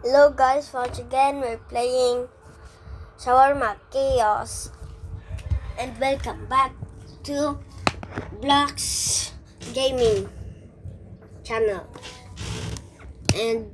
Hello guys, once again we're playing Shawarma Chaos and welcome back to Blocks Gaming channel. And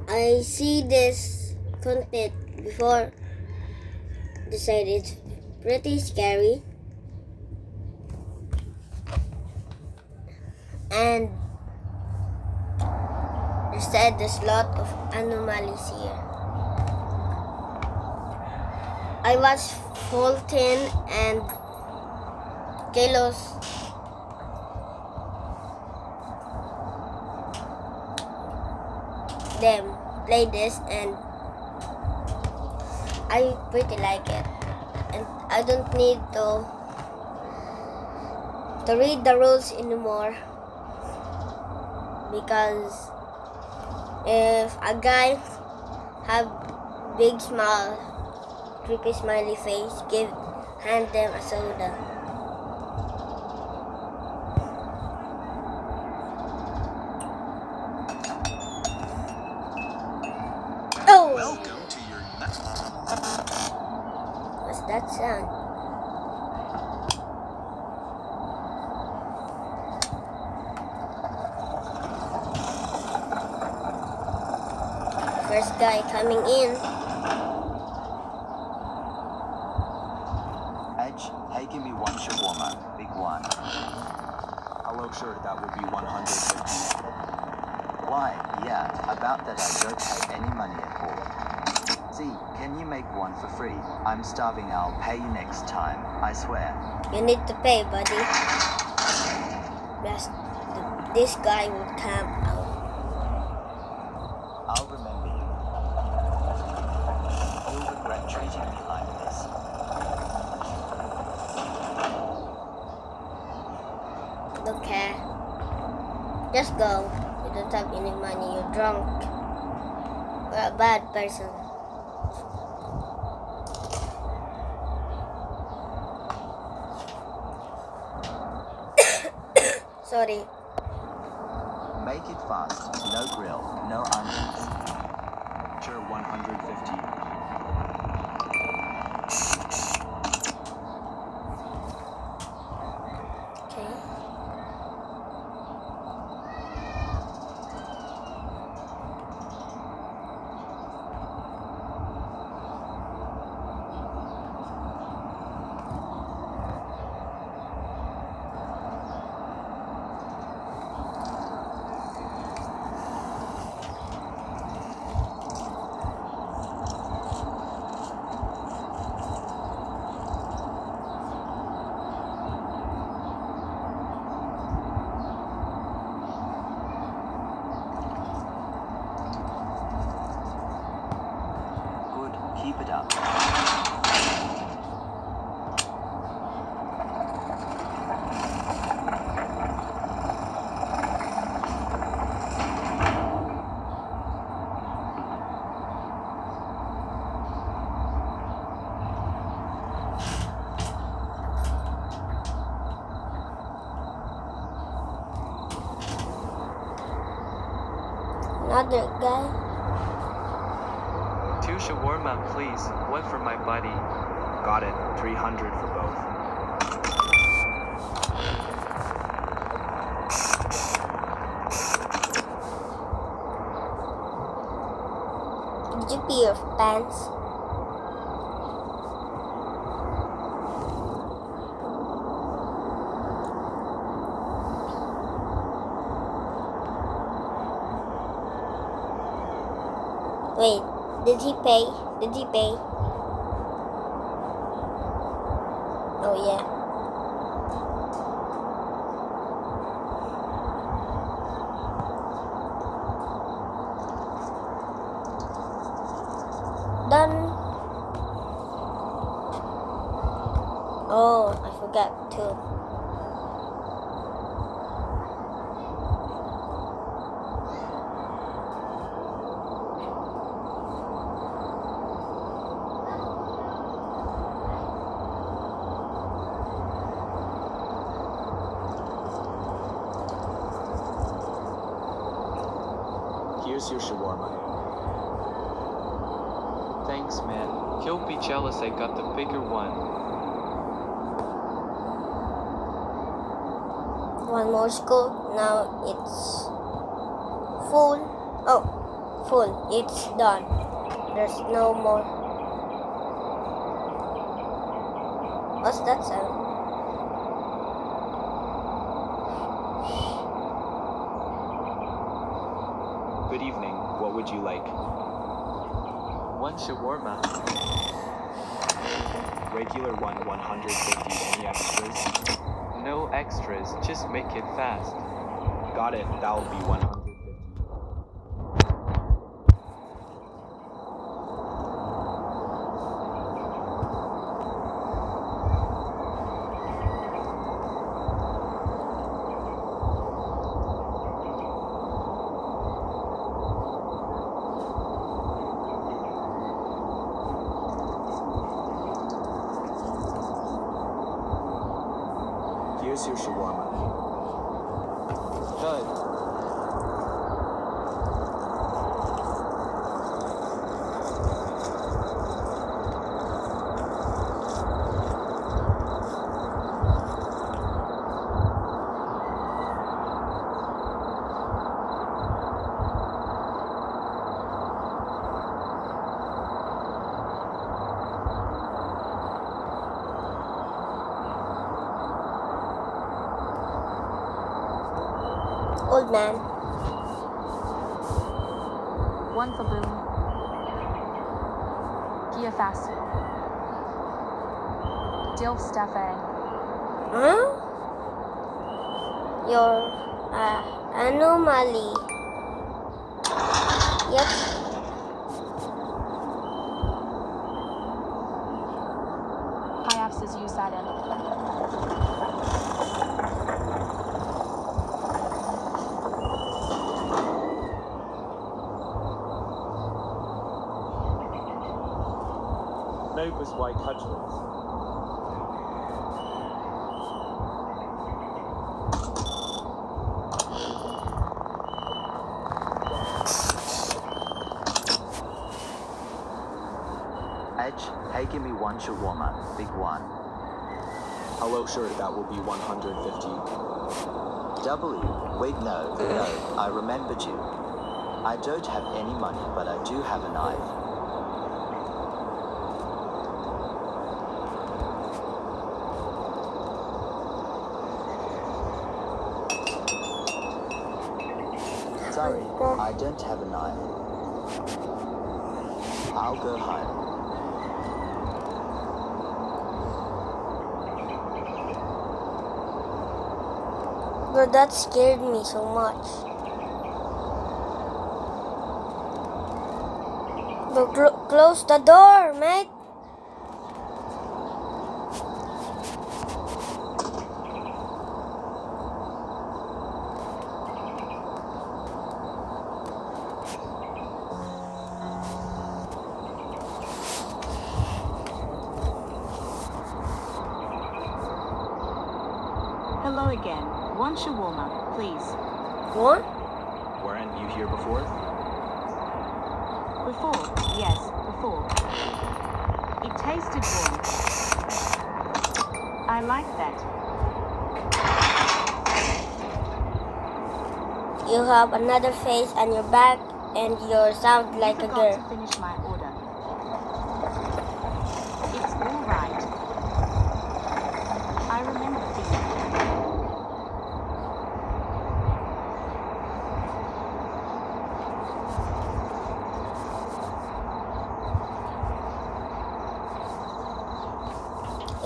I see this content before, decided it's pretty scary and they said there's a lot of anomalies here. I watched Fulton and Kalos them play this and I pretty like it, and I don't need to read the rules anymore, because if a guy have big smile, creepy smiley face, hand them a soda. Oh! Welcome to your next. What's that sound? First guy coming in. Edge, hey, give me one shawarma, big one. Hello, sure, that would be 150. Why, yeah, about that I don't pay any money at all. See, can you make one for free? I'm starving, I'll pay you next time, I swear. You need to pay, buddy. Yes, this guy will come out. I'll remember you. You'll regret treating me like this. Don't care. Just go. You don't have any money. You're drunk. You're a bad person. Sorry. Make it fast, no grill, no onions. Sure, 150. Okay. Good, keep it up. Another guy. 2 shawarma, please. One for my buddy. Got it. 300 for both. Did you pee your pants? Wait, did he pay? Did he pay? Oh yeah. Done. Oh, I forgot too. Here's your shawarma. Thanks, man. Don't be jealous, I got the bigger one. One more scoop. Now it's full. Oh, full. It's done. There's no more. What's that sound? Good evening. What would you like? One shawarma. Regular one, 150. Any extras? No extras, just make it fast. Got it. That'll be 150. Here's your shawarma. Good. Old man. One for Boom. Gia Fast. Dilf Staffe. Huh? Your anomaly. Yep. High Abs's U Saturn. Novus white hutchlings. Edge, hey, give me one shawarma, big one. Hello, sure, that will be 150. W, wait, no, I remembered you. I don't have any money, but I do have a knife. Sorry, I don't have a knife. I'll go home. But that scared me so much. But close the door, mate. Hello again. One shawarma, please. What? Weren't you here before? Before, yes, before. It tasted warm. I like that. You have another face on your back and you sound like You a forgot girl. to finish my order. It's all right. I remember things.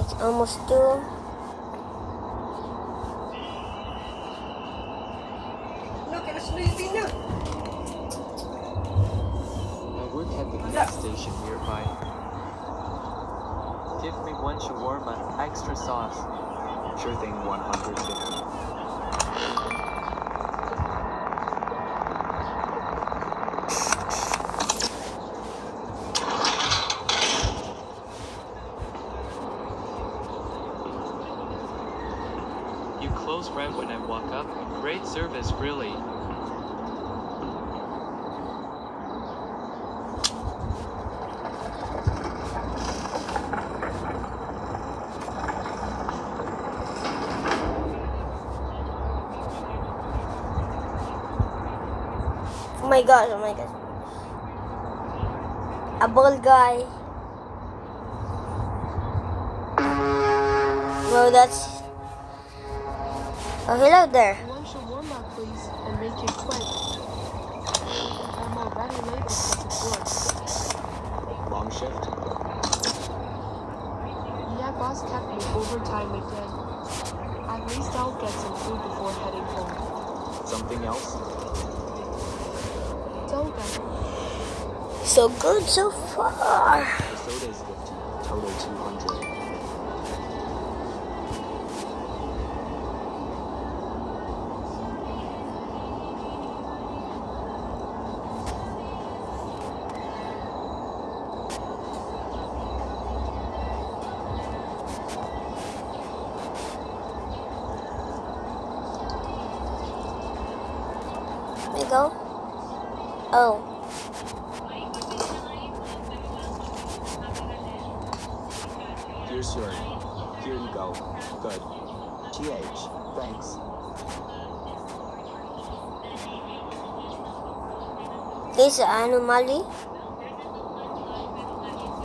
It's almost 2. I work at the gas station nearby. Give me one shawarma, extra sauce. Sure thing, 150. You close right when I walk up. Great service, really. my gosh, oh my gosh. A bald guy. Bro, that's... Oh, hello there. One shawarma, please, and make it quick. I'm already late because of work. Long shift? Yeah, boss kept me overtime again. At least I'll get some food before heading home. Something else? Soda. So good so far. The soda is 50. Total 200. There you go. Oh. Here's your... Here you go. Good. TH, thanks. There's an anomaly.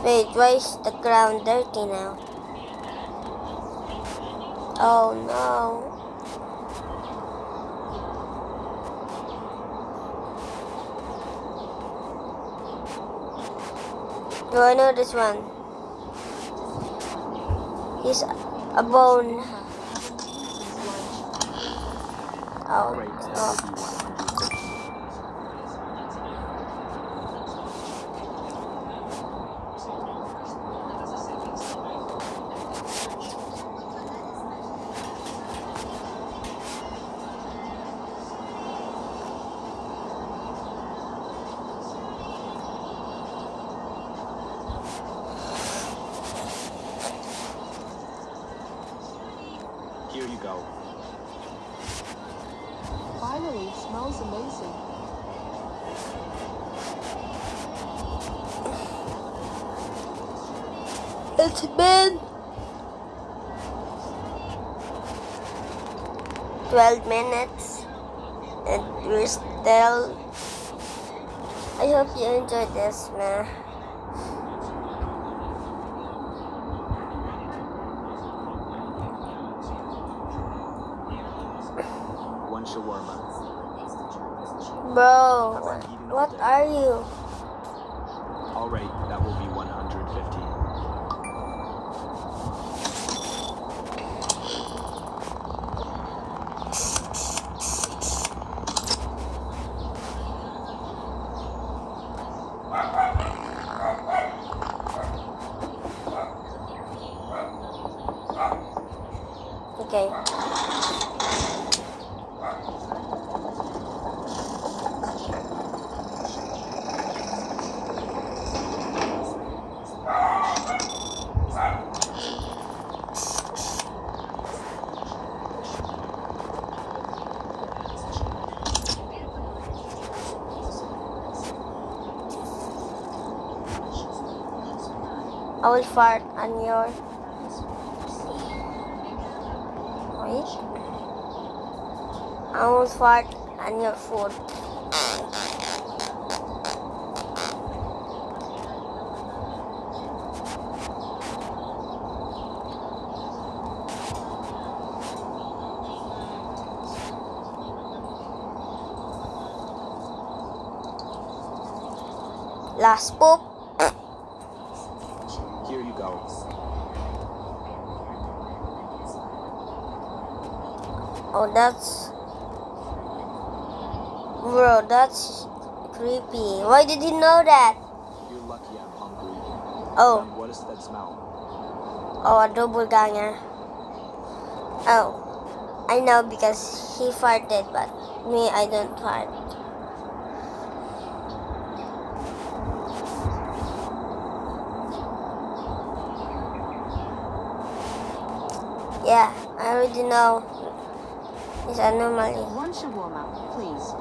Wait, why is the ground dirty now? Oh no. Do I know this one? He's a bone. Shawarma. Haven't eaten since lunch. Oh, Alright, that no. will be 150. Here you go. Finally, it smells amazing. It's been 12 minutes and we're still... I hope you enjoyed this, man. One shawarma. Bro, Haven't eaten all what day. are you? Alright, that will be 150. Okay. I will fart on your... Wait. I will fart on your food. Last poop. Here you go. Oh, that's... Bro, that's creepy. Why did you know that? You're lucky I'm hungry. Oh, And what is that smell? oh, a double ganger. Oh, I know because he farted, but me, I don't fart. Yeah, I already know. It's anomaly. One shawarma, please.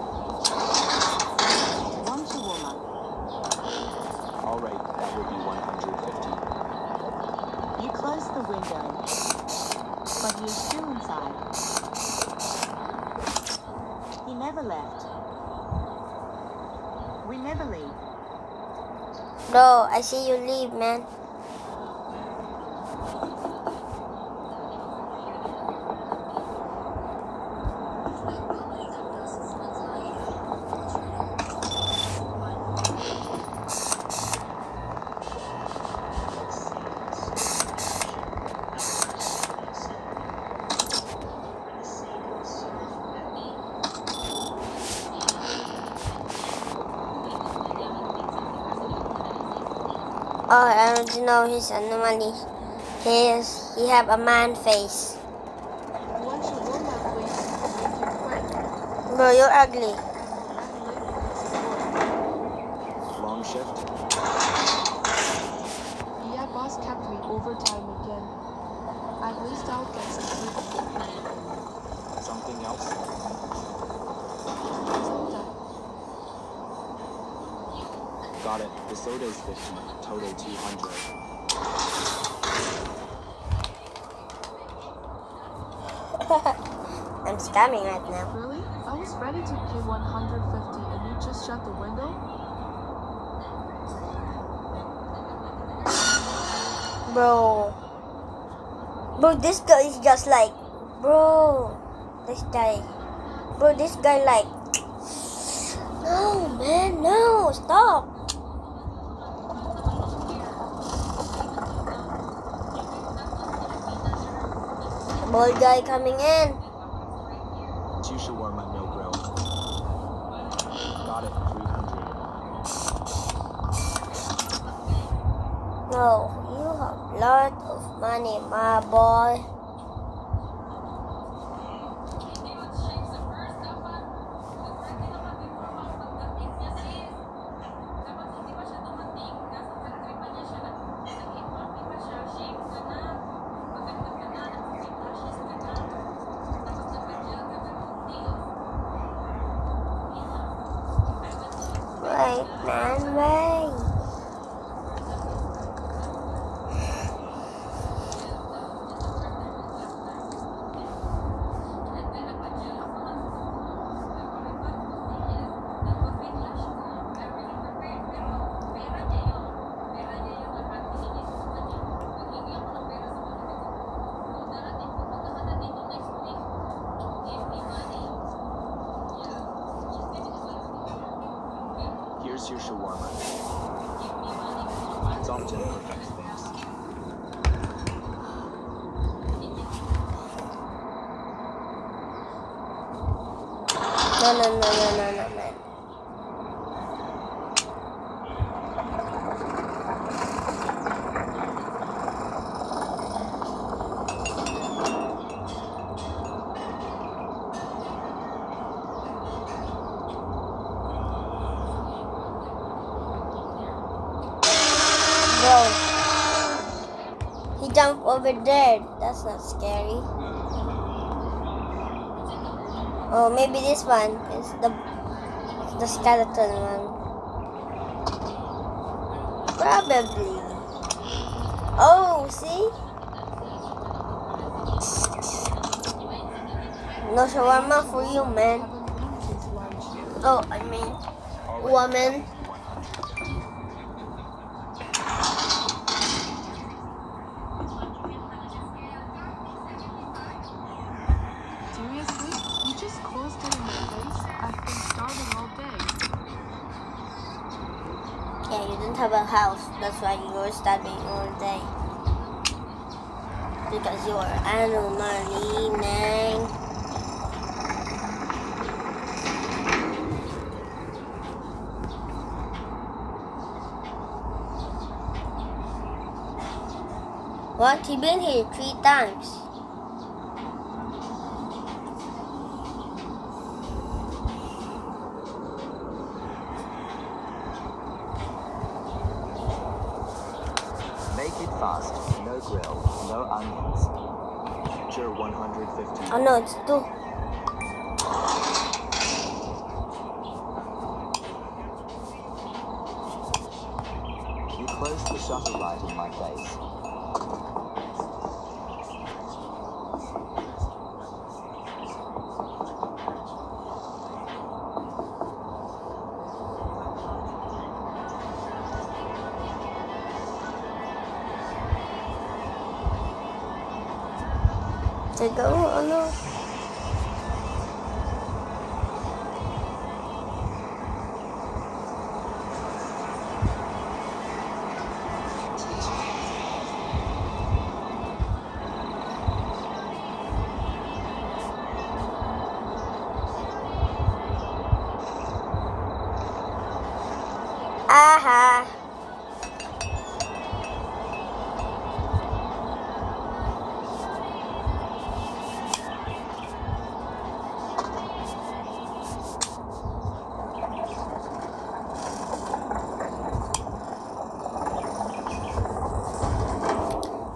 One shawarma. Alright, that will be 150. You closed the window, but he is still inside. He never left. heavily. Bro, I see you leave, man. Oh, I already know his anomaly. He have a man face. One shawarma, please. Make it quick. Bro, you're ugly. I'm leaving this store. Long shift? Yeah, boss kept me overtime again. At least I'll get some food. Something else? Soda. Got it. The soda is 50. Total 200. I'm scamming right now. Really? I was ready to pay 150 and you just shut the window? Bro. Bro, this guy is just like... Bro. This guy. Bro, this guy like... No, man, no. Stop. Bald guy coming in. 2 shawarma, no grill. Got it. 300. No, you have lot of money, my boy. Wait, man, wait. Here's your shawarma. It's often perfect things. No, man. Bro, he jumped over there. That's not scary. Oh, maybe this one is the skeleton one. Probably. Oh, see? No shawarma for you, man. Haven't eaten since lunch. Oh, I mean, woman. Seriously? You just closed it in my face? I've been starving all day. Yeah, you didn't have a house. That's why you were starving all day. Because you are anomaly, man. What? He been here 3 times. Make it fast. No grill. No onions. Sure, 150. Oh no, it's 2. You closed the shutter right in my face. to go? Oh no. Aha.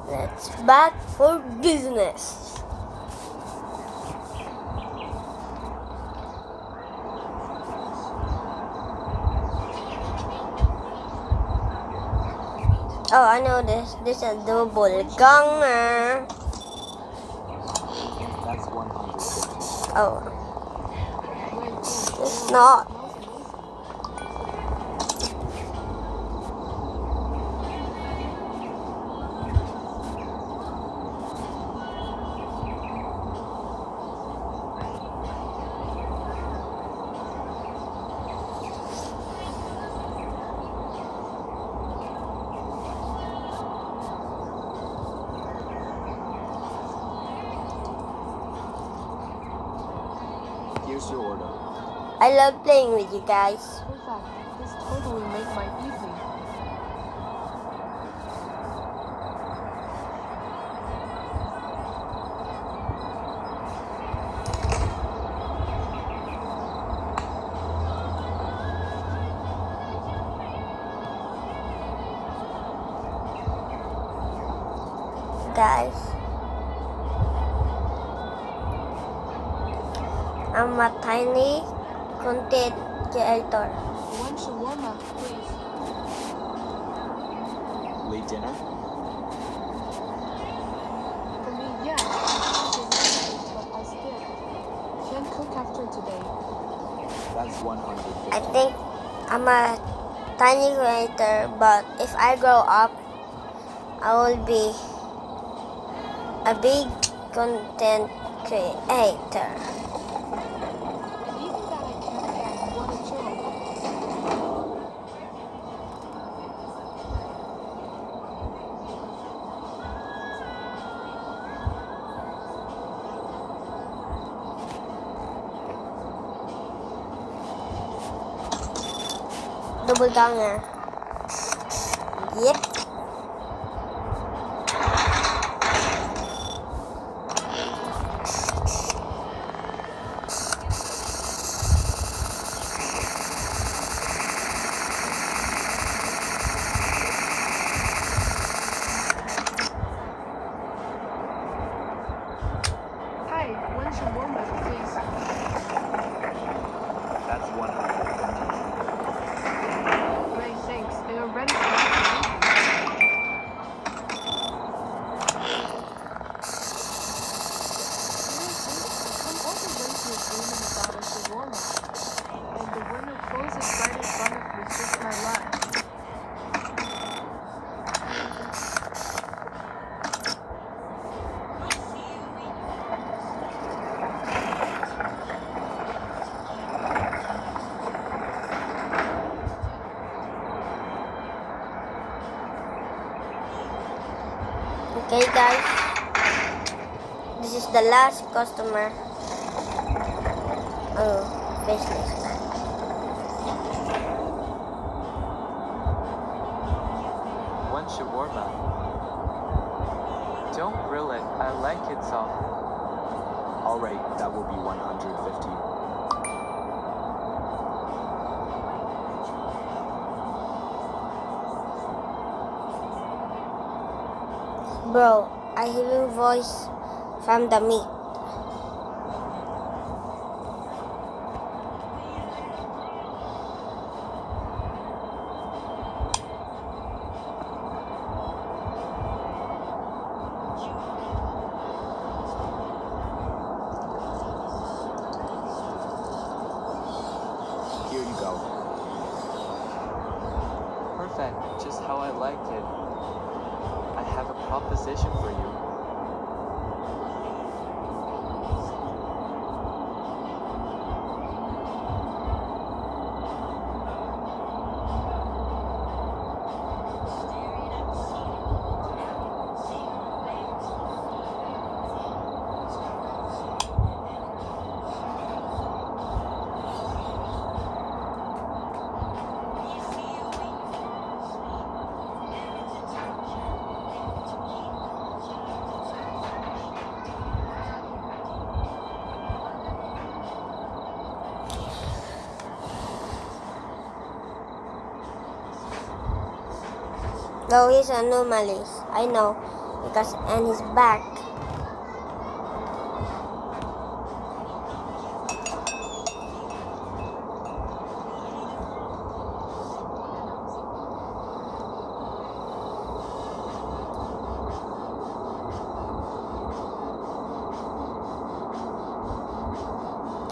Let's back for business. Oh, I know this. This is a double ganger. That's 150. Oh, Wait, coach, it's you're not. already smells amazing. Here's your order. I love playing with you guys. Perfect. This totally make my evening. Guys, I'm a tiny content creator. One shawarma, please. Late dinner? For me, yeah. Shawarma, but I still can't cook after today. That's I 150. think I'm a tiny creator, but if I grow up, I will be a big content creator. Even that I can't get. What a joke. Double ganger. Yep. Hi, one shawarma, please. That's 150. Great, thanks. It already smells amazing. Seriously? I come all the way to a agreement about a shawarma. And the window closes right in front of me, just my luck. Okay, guys. This is the last customer. Oh, faceless man. One shawarma. Don't grill it. I like it soft. Alright, that will be 150. Bro, I hear a voice from the meat. Here you go. Perfect. Just how I like it. I have a proposition for you. No, he's anomalies. I know. Because and his back.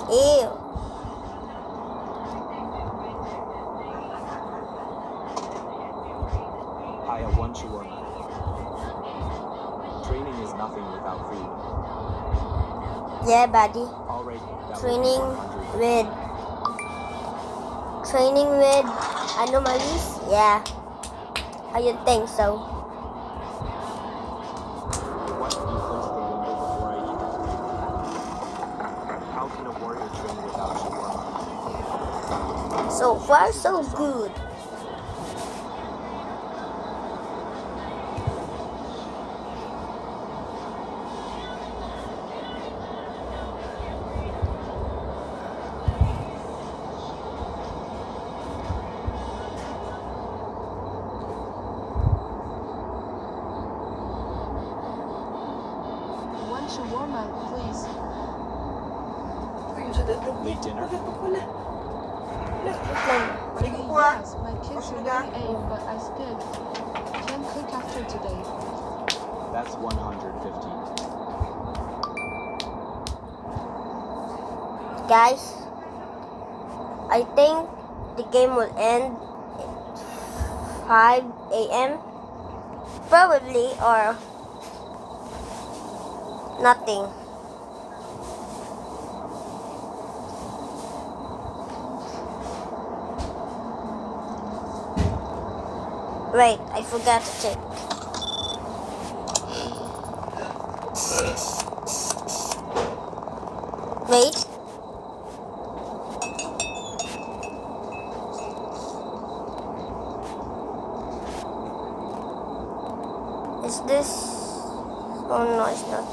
Ew. I have one shawarma. Training is nothing without food. Yeah, buddy. Alright, that Training will be 100. with anomalies? Yeah. I don't think so. What? You close the window before I eat? How can a warrior train without shawarma? So far, so good. One shawarma, please. Late dinner? Yes, my kids already ate, but I skipped. Can't cook after today. That's 150. Guys, I think the game will end at 5 a.m. Probably, or nothing. Wait, I forgot to check. Wait. Is this? Oh no, it's not.